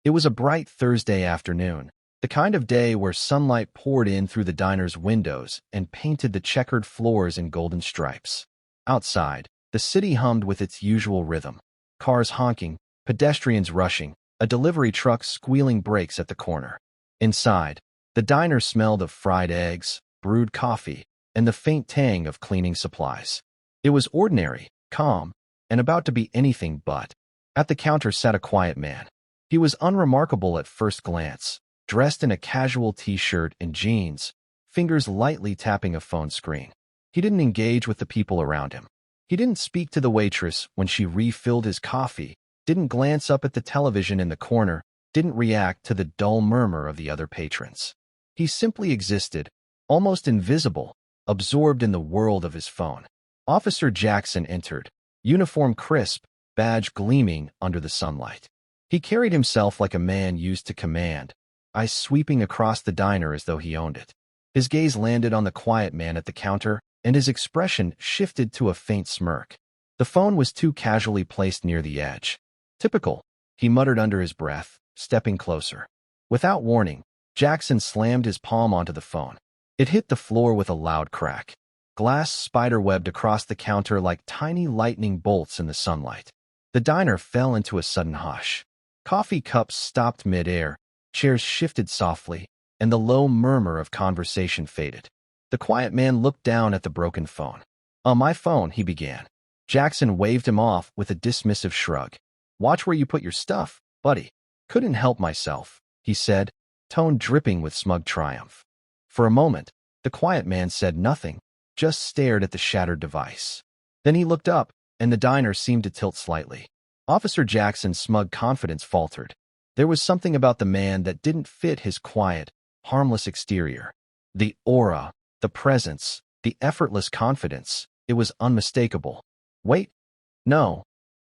It was a bright Thursday afternoon, the kind of day where sunlight poured in through the diner's windows and painted the checkered floors in golden stripes. Outside, the city hummed with its usual rhythm. Cars honking, pedestrians rushing, a delivery truck squealing brakes at the corner. Inside, the diner smelled of fried eggs, brewed coffee, and the faint tang of cleaning supplies. It was ordinary, calm, and about to be anything but. At the counter sat a quiet man. He was unremarkable at first glance, dressed in a casual t-shirt and jeans, fingers lightly tapping a phone screen. He didn't engage with the people around him. He didn't speak to the waitress when she refilled his coffee, didn't glance up at the television in the corner, didn't react to the dull murmur of the other patrons. He simply existed, almost invisible, absorbed in the world of his phone. Officer Jackson entered, uniform crisp, badge gleaming under the sunlight. He carried himself like a man used to command, eyes sweeping across the diner as though he owned it. His gaze landed on the quiet man at the counter, and his expression shifted to a faint smirk. The phone was too casually placed near the edge. Typical, he muttered under his breath, stepping closer. Without warning, Jackson slammed his palm onto the phone. It hit the floor with a loud crack. Glass spiderwebbed across the counter like tiny lightning bolts in the sunlight. The diner fell into a sudden hush. Coffee cups stopped mid-air, chairs shifted softly, and the low murmur of conversation faded. The quiet man looked down at the broken phone. "On my phone," he began. Jackson waved him off with a dismissive shrug. "Watch where you put your stuff, buddy." "Couldn't help myself," he said, tone dripping with smug triumph. For a moment, the quiet man said nothing, just stared at the shattered device. Then he looked up, and the diner seemed to tilt slightly. Officer Jackson's smug confidence faltered. There was something about the man that didn't fit his quiet, harmless exterior. The aura, the presence, the effortless confidence, it was unmistakable. "Wait. No.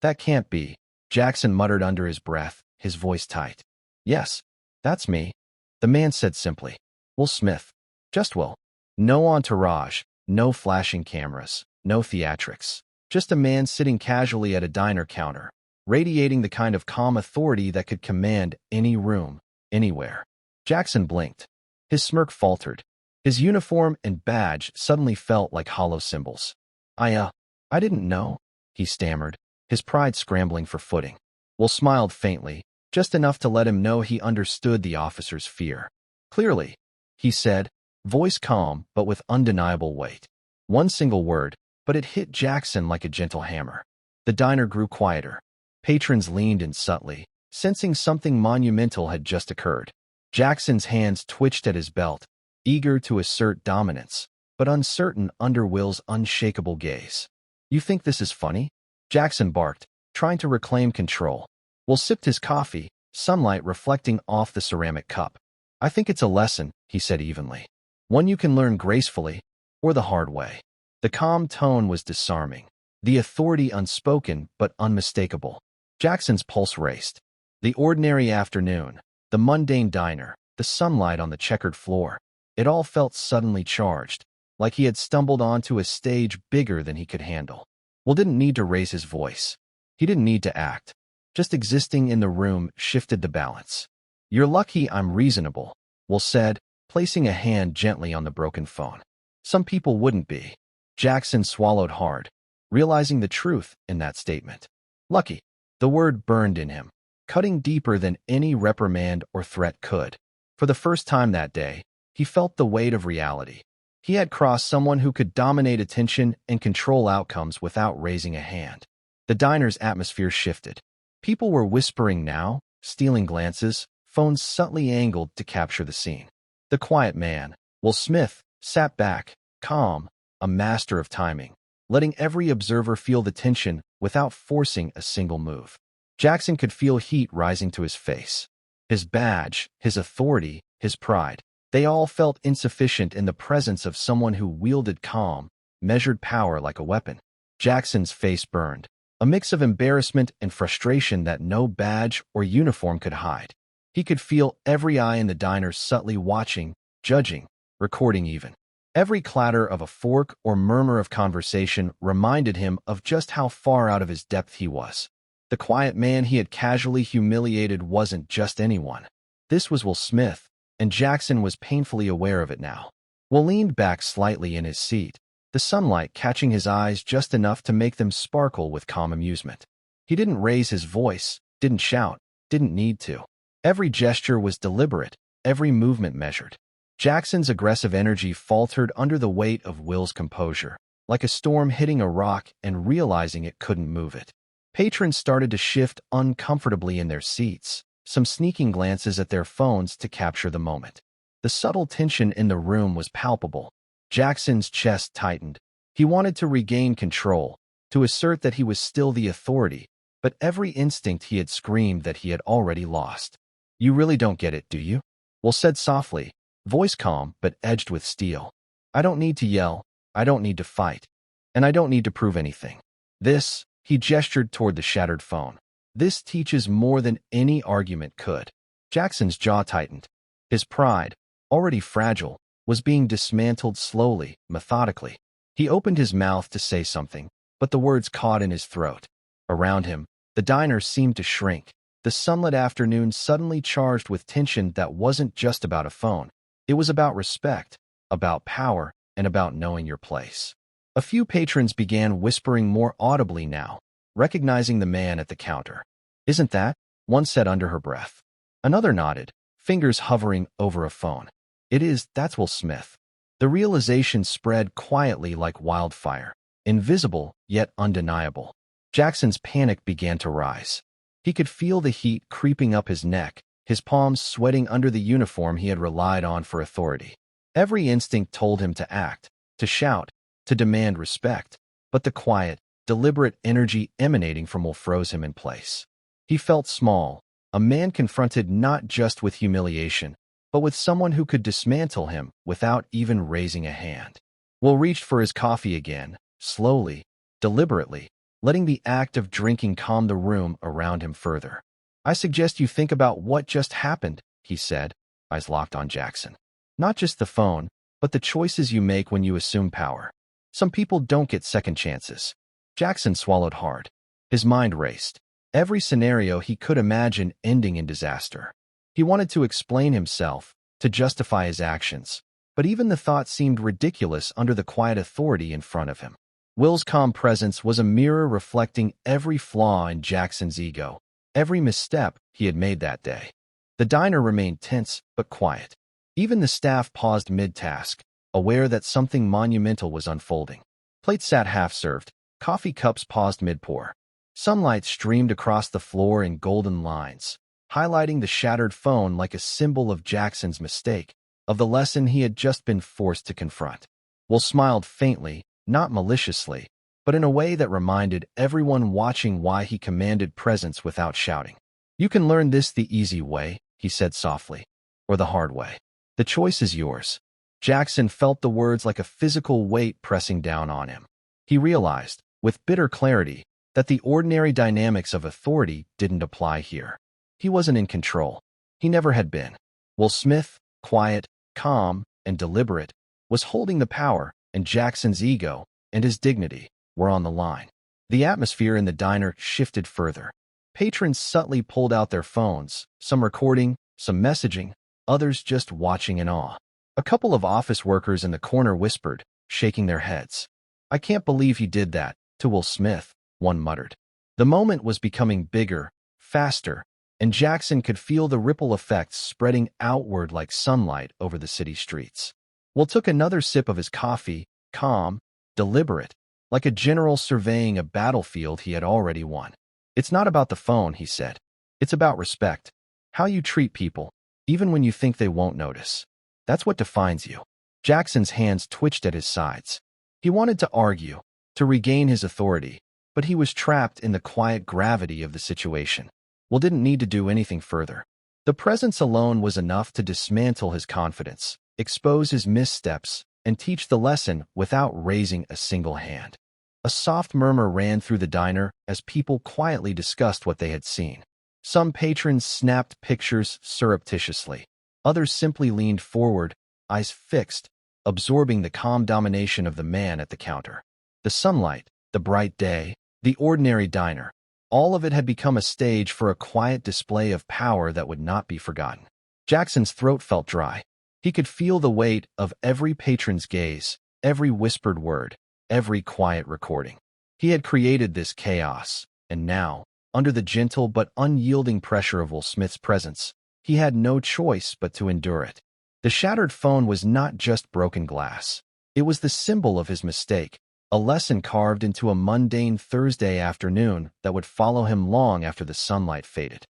That can't be," Jackson muttered under his breath, his voice tight. "Yes, that's me," the man said simply. "Will Smith. Just Will. No entourage, no flashing cameras, no theatrics. Just a man sitting casually at a diner counter, radiating the kind of calm authority that could command any room, anywhere." Jackson blinked. His smirk faltered. His uniform and badge suddenly felt like hollow symbols. I didn't know," he stammered, his pride scrambling for footing. Will smiled faintly, just enough to let him know he understood the officer's fear. "Clearly," he said, voice calm but with undeniable weight. One single word, but it hit Jackson like a gentle hammer. The diner grew quieter. Patrons leaned in subtly, sensing something monumental had just occurred. Jackson's hands twitched at his belt, eager to assert dominance, but uncertain under Will's unshakable gaze. "You think this is funny?" Jackson barked, trying to reclaim control. Will sipped his coffee, sunlight reflecting off the ceramic cup. "I think it's a lesson," he said evenly. "One you can learn gracefully, or the hard way." The calm tone was disarming, the authority unspoken but unmistakable. Jackson's pulse raced. The ordinary afternoon, the mundane diner, the sunlight on the checkered floor, it all felt suddenly charged, like he had stumbled onto a stage bigger than he could handle. Will didn't need to raise his voice. He didn't need to act. Just existing in the room shifted the balance. "You're lucky I'm reasonable," Will said, placing a hand gently on the broken phone. "Some people wouldn't be." Jackson swallowed hard, realizing the truth in that statement. Lucky. The word burned in him, cutting deeper than any reprimand or threat could. For the first time that day, he felt the weight of reality. He had crossed someone who could dominate attention and control outcomes without raising a hand. The diner's atmosphere shifted. People were whispering now, stealing glances, phones subtly angled to capture the scene. The quiet man, Will Smith, sat back, calm, a master of timing, letting every observer feel the tension without forcing a single move. Jackson could feel heat rising to his face. His badge, his authority, his pride, they all felt insufficient in the presence of someone who wielded calm, measured power like a weapon. Jackson's face burned, a mix of embarrassment and frustration that no badge or uniform could hide. He could feel every eye in the diner subtly watching, judging, recording even. Every clatter of a fork or murmur of conversation reminded him of just how far out of his depth he was. The quiet man he had casually humiliated wasn't just anyone. This was Will Smith, and Jackson was painfully aware of it now. Will leaned back slightly in his seat, the sunlight catching his eyes just enough to make them sparkle with calm amusement. He didn't raise his voice, didn't shout, didn't need to. Every gesture was deliberate, every movement measured. Jackson's aggressive energy faltered under the weight of Will's composure, like a storm hitting a rock and realizing it couldn't move it. Patrons started to shift uncomfortably in their seats, some sneaking glances at their phones to capture the moment. The subtle tension in the room was palpable. Jackson's chest tightened. He wanted to regain control, to assert that he was still the authority, but every instinct he had screamed that he had already lost. "You really don't get it, do you?" Will said softly, voice calm but edged with steel. "I don't need to yell, I don't need to fight, and I don't need to prove anything. This," he gestured toward the shattered phone, "this teaches more than any argument could." Jackson's jaw tightened. His pride, already fragile, was being dismantled slowly, methodically. He opened his mouth to say something, but the words caught in his throat. Around him, the diner seemed to shrink, the sunlit afternoon suddenly charged with tension that wasn't just about a phone. It was about respect, about power, and about knowing your place. A few patrons began whispering more audibly now, recognizing the man at the counter. "Isn't that?" one said under her breath. Another nodded, fingers hovering over a phone. "It is, that's Will Smith." The realization spread quietly like wildfire, invisible yet undeniable. Jackson's panic began to rise. He could feel the heat creeping up his neck, his palms sweating under the uniform he had relied on for authority. Every instinct told him to act, to shout, to demand respect, but the quiet, deliberate energy emanating from Will froze him in place. He felt small, a man confronted not just with humiliation, but with someone who could dismantle him without even raising a hand. Will reached for his coffee again, slowly, deliberately, letting the act of drinking calm the room around him further. "I suggest you think about what just happened," he said, eyes locked on Jackson. "Not just the phone, but the choices you make when you assume power. Some people don't get second chances." Jackson swallowed hard. His mind raced. Every scenario he could imagine ending in disaster. He wanted to explain himself, to justify his actions, but even the thought seemed ridiculous under the quiet authority in front of him. Will's calm presence was a mirror reflecting every flaw in Jackson's ego, every misstep he had made that day. The diner remained tense but quiet. Even the staff paused mid-task, aware that something monumental was unfolding. Plates sat half-served, coffee cups paused mid-pour. Sunlight streamed across the floor in golden lines, highlighting the shattered phone like a symbol of Jackson's mistake, of the lesson he had just been forced to confront. Will smiled faintly, not maliciously, but in a way that reminded everyone watching why he commanded presence without shouting. "You can learn this the easy way," he said softly, "or the hard way. The choice is yours." Jackson felt the words like a physical weight pressing down on him. He realized, with bitter clarity, that the ordinary dynamics of authority didn't apply here. He wasn't in control. He never had been. Will Smith, quiet, calm, and deliberate, was holding the power, and Jackson's ego and his dignity were on the line. The atmosphere in the diner shifted further. Patrons subtly pulled out their phones, some recording, some messaging, others just watching in awe. A couple of office workers in the corner whispered, shaking their heads. "I can't believe he did that to Will Smith," one muttered. The moment was becoming bigger, faster, and Jackson could feel the ripple effects spreading outward like sunlight over the city streets. Will took another sip of his coffee, calm, deliberate, like a general surveying a battlefield he had already won. "It's not about the phone," he said. "It's about respect. How you treat people, even when you think they won't notice. That's what defines you." Jackson's hands twitched at his sides. He wanted to argue, to regain his authority, but he was trapped in the quiet gravity of the situation. Will didn't need to do anything further. The presence alone was enough to dismantle his confidence, expose his missteps, and teach the lesson without raising a single hand. A soft murmur ran through the diner as people quietly discussed what they had seen. Some patrons snapped pictures surreptitiously. Others simply leaned forward, eyes fixed, absorbing the calm domination of the man at the counter. The sunlight, the bright day, the ordinary diner. All of it had become a stage for a quiet display of power that would not be forgotten. Jackson's throat felt dry. He could feel the weight of every patron's gaze, every whispered word, every quiet recording. He had created this chaos, and now, under the gentle but unyielding pressure of Will Smith's presence, he had no choice but to endure it. The shattered phone was not just broken glass. It was the symbol of his mistake, a lesson carved into a mundane Thursday afternoon that would follow him long after the sunlight faded.